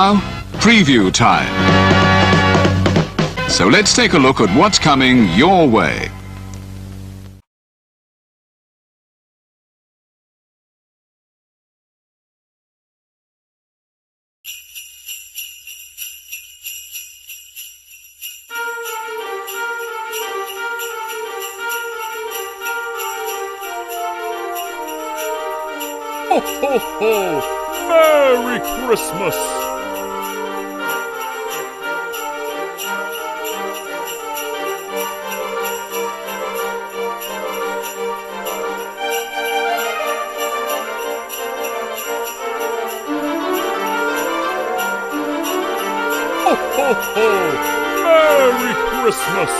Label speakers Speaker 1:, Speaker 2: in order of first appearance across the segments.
Speaker 1: Now, preview time. So let's take a look at what's coming your way.
Speaker 2: Ho, ho, ho! Merry Christmas! Ho, ho, ho! Merry Christmas!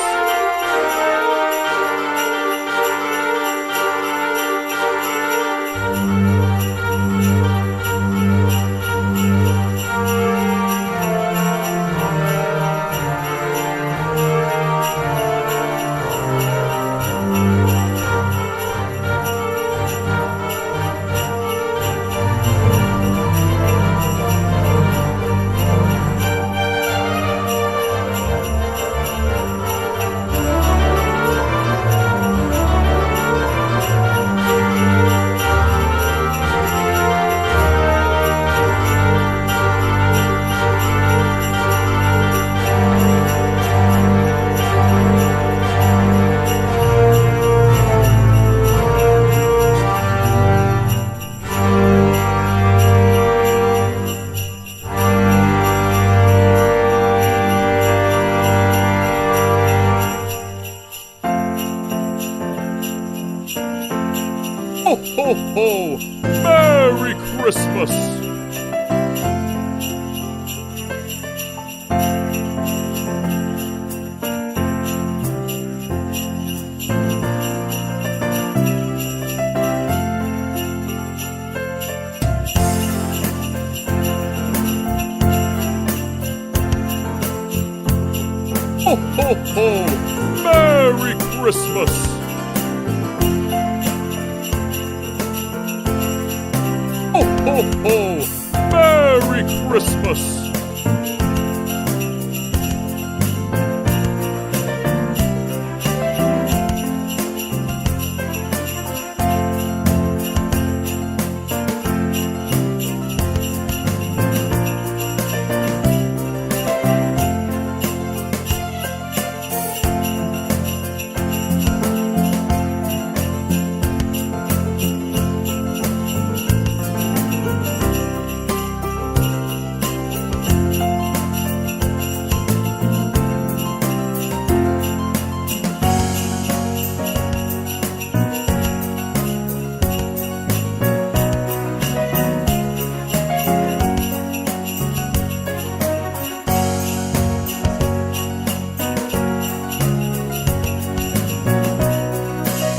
Speaker 2: Ho, ho, ho! Merry Christmas! Ho, ho, ho! Merry Christmas! Ho, ho, ho! Merry Christmas!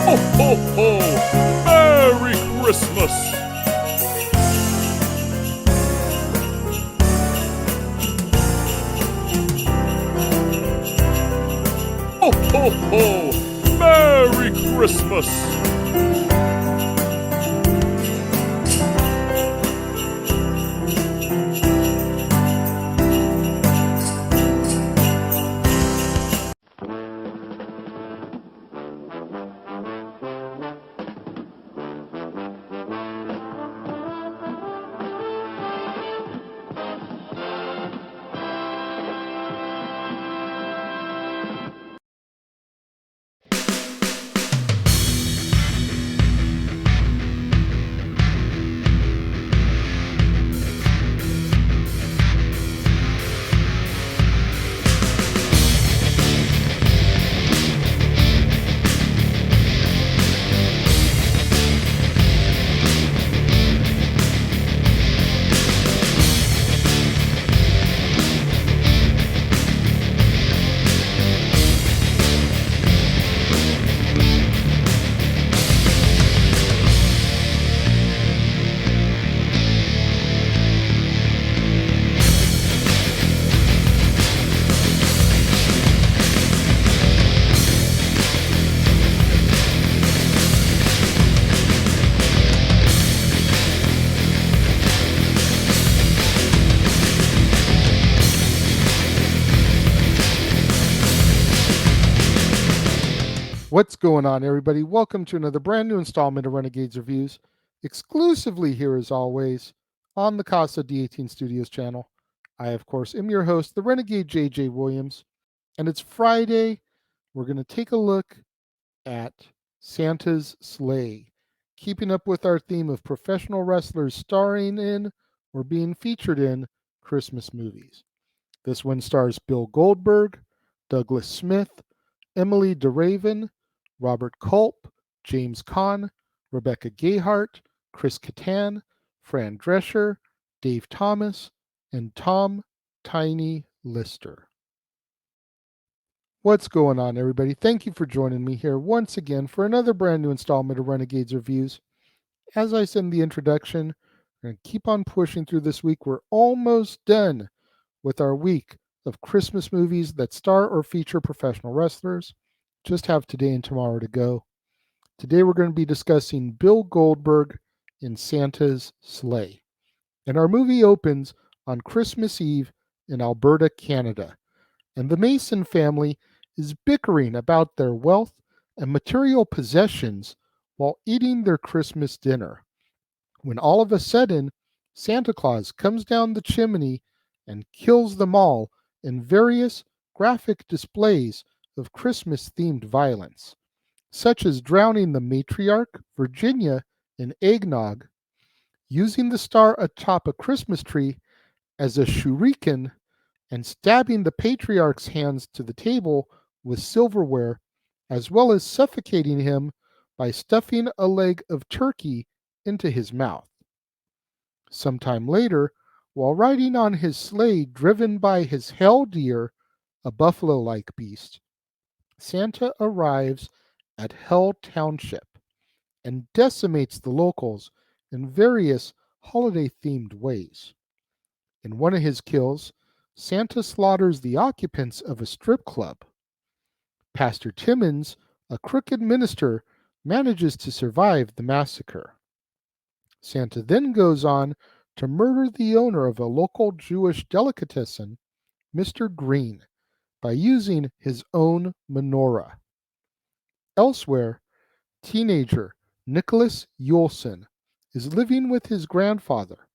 Speaker 2: Ho, ho, ho! Merry Christmas! Ho, ho, ho! Merry Christmas!
Speaker 3: What's going on, everybody? Welcome to another brand new installment of Renegades Reviews, exclusively here as always on the Casa D18 Studios channel. I, of course, am your host, the Renegade JJ Williams, and it's Friday. We're going to take a look at Santa's Sleigh, keeping up with our theme of professional wrestlers starring in or being featured in Christmas movies. This one stars Bill Goldberg, Douglas Smith, Emily DeRaven, Robert Culp, James Caan, Rebecca Gayheart, Chris Kattan, Fran Drescher, Dave Thomas, and Tom Tiny Lister. What's going on, everybody? Thank you for joining me here once again for another brand new installment of Renegades Reviews. As I said in the introduction, we're going to keep on pushing through this week. We're almost done with our week of Christmas movies that star or feature professional wrestlers. Just have today and tomorrow to go. Today we're going to be discussing Bill Goldberg in Santa's Sleigh. And our movie opens on Christmas Eve in Alberta, Canada. And the Mason family is bickering about their wealth and material possessions while eating their Christmas dinner, when all of a sudden Santa Claus comes down the chimney and kills them all in various graphic displays of Christmas-themed violence, such as drowning the matriarch, Virginia, in eggnog, using the star atop a Christmas tree as a shuriken, and stabbing the patriarch's hands to the table with silverware, as well as suffocating him by stuffing a leg of turkey into his mouth. Sometime later, while riding on his sleigh driven by his hell deer, a buffalo-like beast, Santa arrives at Hell Township and decimates the locals in various holiday-themed ways. In one of his kills, Santa slaughters the occupants of a strip club. Pastor Timmons, a crooked minister, manages to survive the massacre. Santa then goes on to murder the owner of a local Jewish delicatessen, Mr. Green, by using his own menorah. Elsewhere, teenager Nicholas Yulson is living with his grandfather,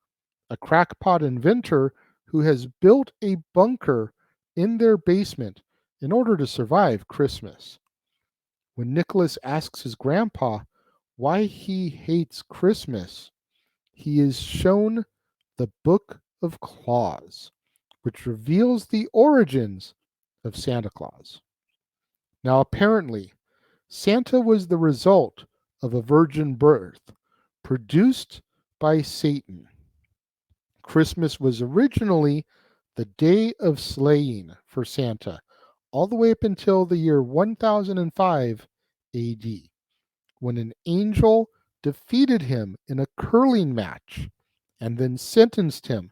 Speaker 3: a crackpot inventor who has built a bunker in their basement in order to survive Christmas. When Nicholas asks his grandpa why he hates Christmas, he is shown the Book of Claus, which reveals the origins of Santa Claus. Now, apparently, Santa was the result of a virgin birth produced by Satan. Christmas was originally the day of slaying for Santa, all the way up until the year 1005 AD, when an angel defeated him in a curling match and then sentenced him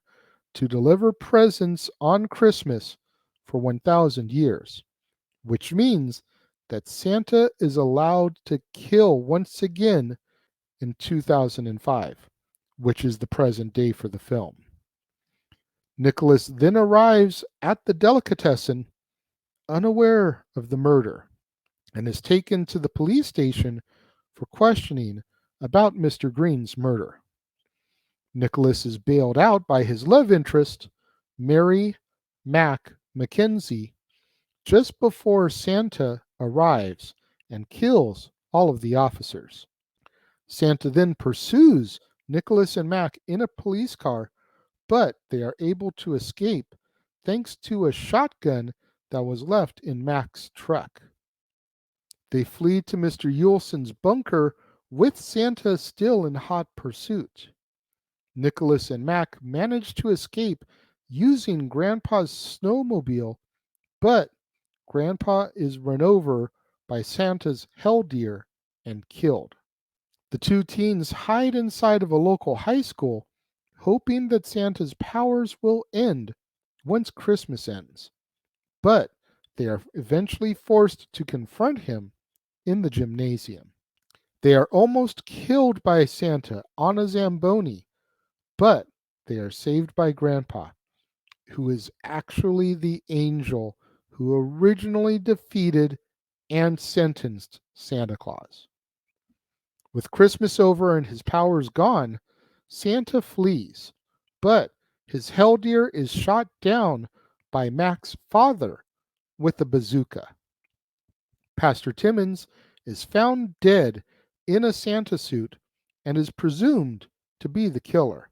Speaker 3: to deliver presents on Christmas for 1,000 years, which means that Santa is allowed to kill once again in 2005, which is the present day for the film. Nicholas then arrives at the delicatessen unaware of the murder and is taken to the police station for questioning about Mr. Green's murder. Nicholas is bailed out by his love interest, Mary Mac Mackenzie, just before Santa arrives and kills all of the officers. Santa then pursues Nicholas and Mac in a police car, but they are able to escape thanks to a shotgun that was left in Mac's truck. They flee to Mr. Yulson's bunker with Santa still in hot pursuit. Nicholas and Mac manage to escape using Grandpa's snowmobile, but Grandpa is run over by Santa's hell deer and killed. The two teens hide inside of a local high school, hoping that Santa's powers will end once Christmas ends. But they are eventually forced to confront him in the gymnasium. They are almost killed by Santa on a Zamboni, but they are saved by Grandpa, who is actually the angel who originally defeated and sentenced Santa Claus. With Christmas over and his powers gone, Santa flees, but his hell deer is shot down by Mac's father with a bazooka. Pastor Timmons is found dead in a Santa suit and is presumed to be the killer,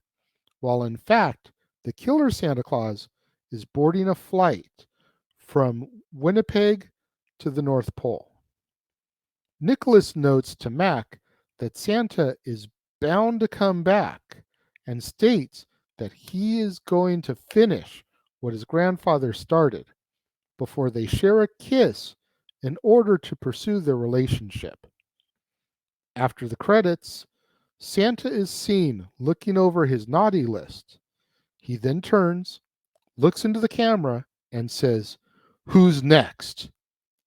Speaker 3: while in fact, the killer Santa Claus is boarding a flight from Winnipeg to the North Pole. Nicholas notes to Mac that Santa is bound to come back and states that he is going to finish what his grandfather started before they share a kiss in order to pursue their relationship. After the credits, Santa is seen looking over his naughty list. He then turns, looks into the camera, and says, "Who's next?"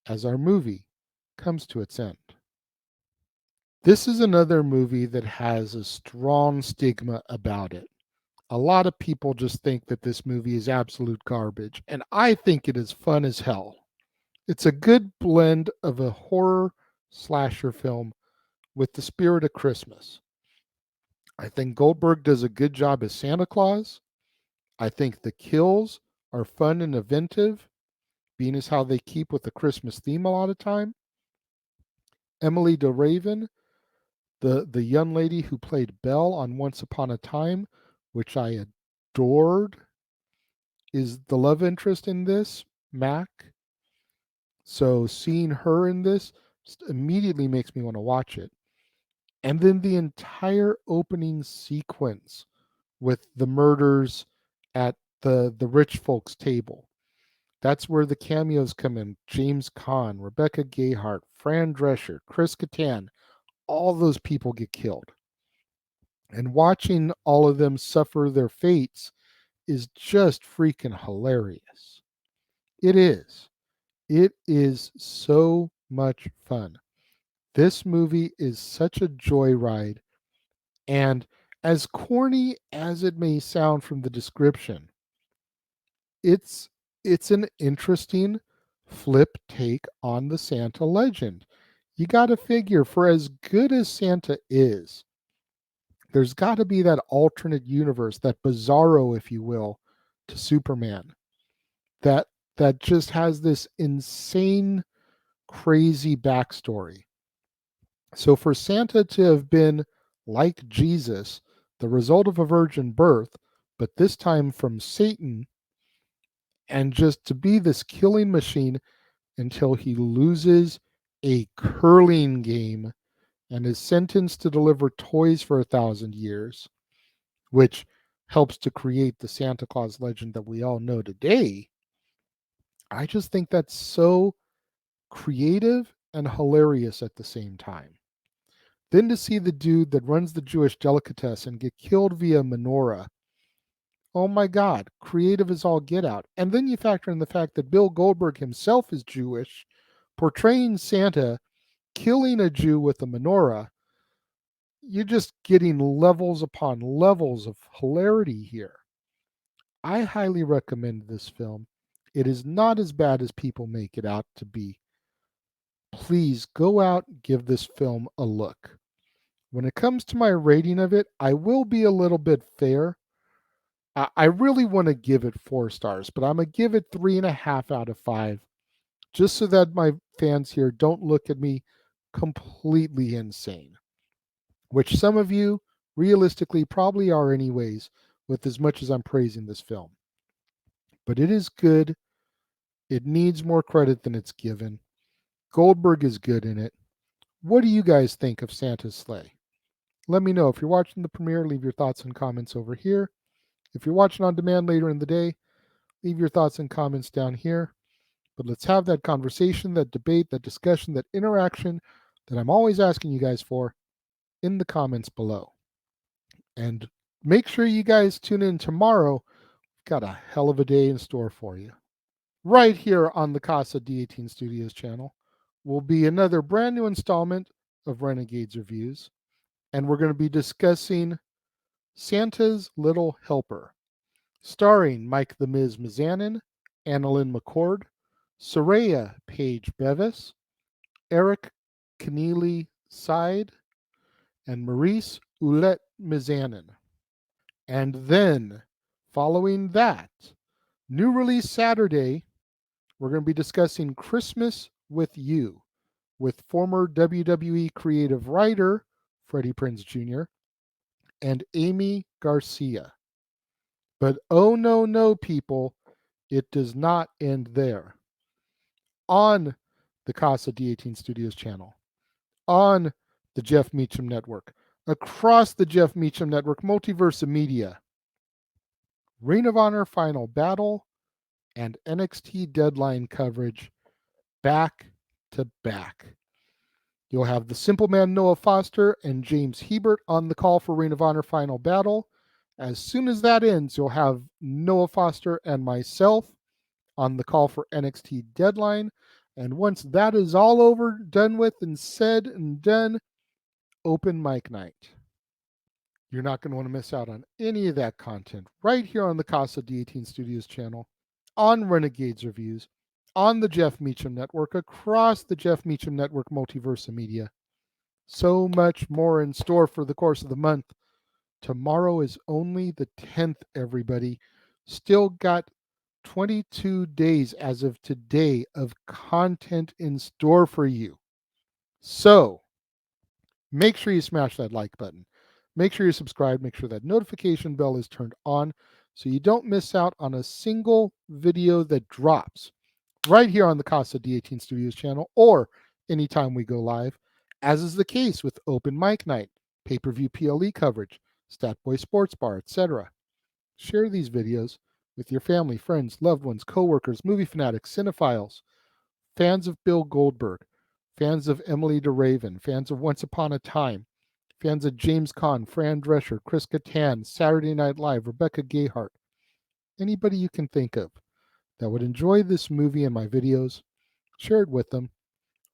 Speaker 3: as our movie comes to its end. This is another movie that has a strong stigma about it. A lot of people just think that this movie is absolute garbage, and I think it is fun as hell. It's a good blend of a horror slasher film with the spirit of Christmas. I think Goldberg does a good job as Santa Claus. I think the kills are fun and inventive, being as how they keep with the Christmas theme a lot of time. Emily DeRaven, the young lady who played Belle on Once Upon a Time, which I adored, is the love interest in this, Mac. So seeing her in this immediately makes me want to watch it. And then the entire opening sequence with the murders at the rich folks table. That's where the cameos come in. James Caan, Rebecca Gayheart, Fran Drescher, Chris Kattan, all those people get killed. And watching all of them suffer their fates is just freaking hilarious. It is. It is so much fun. This movie is such a joyride. And as corny as it may sound from the description, it's an interesting flip take on the Santa legend. You got to figure, for as good as Santa is, there's got to be that alternate universe, that bizarro, if you will, to Superman, that just has this insane, crazy backstory. So for Santa to have been like Jesus, the result of a virgin birth, but this time from Satan, and just to be this killing machine until he loses a curling game and is sentenced to deliver toys for 1,000 years, which helps to create the Santa Claus legend that we all know today. I just think that's so creative and hilarious at the same time. Then to see the dude that runs the Jewish delicatessen get killed via menorah. Oh my God, creative as all get out. And then you factor in the fact that Bill Goldberg himself is Jewish, portraying Santa killing a Jew with a menorah. You're just getting levels upon levels of hilarity here. I highly recommend this film. It is not as bad as people make it out to be. Please go out and give this film a look. When it comes to my rating of it, I will be a little bit fair. I really want to give it 4 stars, but I'm going to give it 3.5 out of 5, just so that my fans here don't look at me completely insane, which some of you realistically probably are anyways, with as much as I'm praising this film. But it is good. It needs more credit than it's given. Goldberg is good in it. What do you guys think of Santa's Sleigh? Let me know. If you're watching the premiere, leave your thoughts and comments over here. If you're watching on demand later in the day, leave your thoughts and comments down here. But let's have that conversation, that debate, that discussion, that interaction that I'm always asking you guys for in the comments below. And make sure you guys tune in tomorrow. We've got a hell of a day in store for you. Right here on the Casa D18 Studios channel will be another brand new installment of Renegades Reviews. And we're going to be discussing Santa's Little Helper, starring Mike the Miz Mizanin, Annalyn McCord, Soraya Page Bevis, Eric Keneally Side, and Maurice Ouellette Mizanin. And then, following that, new release Saturday, we're going to be discussing Christmas with You with former WWE creative writer Freddie Prinze Jr. and Amy Garcia. But oh no, people, it does not end there. On the Casa D18 Studios channel, on the Jeff Meacham Network, across the Jeff Meacham Network, Multiverse of Media, Ring of Honor Final Battle, and NXT Deadline coverage back to back. You'll have the Simple Man Noah Foster and James Hebert on the call for Ring of Honor Final Battle. As soon as that ends, you'll have Noah Foster and myself on the call for NXT Deadline. And once that is all over, done with, and said and done, open mic night. You're not going to want to miss out on any of that content right here on the Casa D18 Studios channel, on Renegades Reviews, on the Jeff Meacham Network, across the Jeff Meacham Network Multiverse of Media. So much more in store for the course of the month. Tomorrow is only the 10th, everybody. Still got 22 days as of today of content in store for you. So make sure you smash that like button. Make sure you subscribe. Make sure that notification bell is turned on so you don't miss out on a single video that drops right here on the Casa D18 Studios channel or anytime we go live, as is the case with Open Mic Night, pay-per-view PLE coverage, Statboy Sports Bar, etc. Share these videos with your family, friends, loved ones, coworkers, movie fanatics, cinephiles, fans of Bill Goldberg, fans of Emily DeRaven, fans of Once Upon a Time, fans of James Caan, Fran Drescher, Chris Kattan, Saturday Night Live, Rebecca Gayheart, anybody you can think of that would enjoy this movie and my videos, share it with them.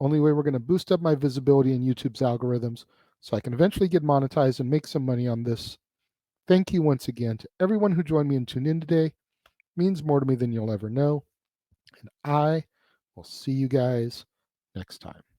Speaker 3: Only way we're going to boost up my visibility in YouTube's algorithms so I can eventually get monetized and make some money on this. Thank you once again to everyone who joined me and tuned in today. It means more to me than you'll ever know. And I will see you guys next time.